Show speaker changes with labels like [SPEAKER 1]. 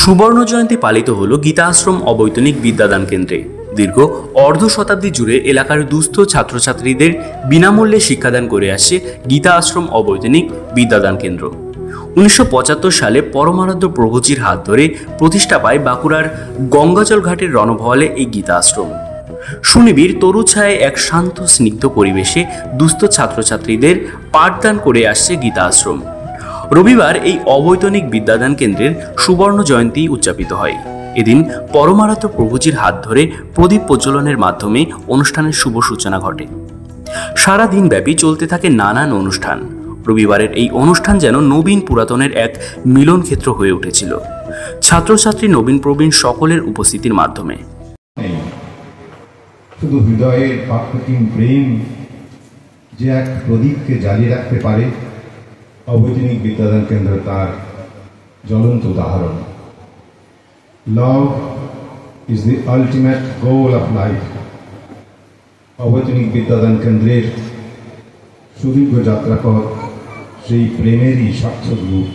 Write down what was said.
[SPEAKER 1] সুবর্ণ জয়ন্তী পালিত হল গীতা আশ্রম অবৈতনিক বিদ্যাদান কেন্দ্রে। দীর্ঘ অর্ধ শতাব্দী জুড়ে এলাকার দুস্থ ছাত্রছাত্রীদের বিনামূল্যে শিক্ষাদান করে আসছে গীতা আশ্রম অবৈতনিক বিদ্যাদান কেন্দ্র। 1975 সালে পরমারাধ্য প্রভুজির হাত ধরে প্রতিষ্ঠা পায় বাঁকুড়ার গঙ্গাজল ঘাটের রণভওয়ালে এই গীতা আশ্রম। সুনিবিড় তরুছায়ায় এক শান্ত স্নিগ্ধ পরিবেশে দুস্থ ছাত্রছাত্রীদের পাঠদান করে আসছে গীতা আশ্রম। রবিবার এই অবৈতনিক বিদ্যাদান কেন্দ্রের সুবর্ণ জয়ন্তী উদযাপিত হয়। এদিন পরমারাধ্য প্রভুজির হাত ধরে প্রদীপ প্রজ্বলনের মাধ্যমে অনুষ্ঠানের শুভ সূচনা ঘটে। সারা দিন ব্যাপী চলতে থাকে নানান অনুষ্ঠান। রবিবারের এই অনুষ্ঠান যেন নবীন পুরাতনের এক মিলন ক্ষেত্র হয়ে উঠেছিল, ছাত্রছাত্রী নবীন প্রবীণ সকলের উপস্থিতির মাধ্যমে।
[SPEAKER 2] শুধু হৃদয়ের অকৃত্রিম প্রেম যে এক প্রদীপকে জ্বালিয়ে রাখতে পারে, অবৈতনিক বিদ্যাদান কেন্দ্র তার জ্বলন্ত উদাহরণ। Love is the ultimate goal of life. অবৈতনিক বিদ্যাদান কেন্দ্রের সুদীর্ঘ যাত্রাপথ সেই প্রেমেরই সার্থক রূপ।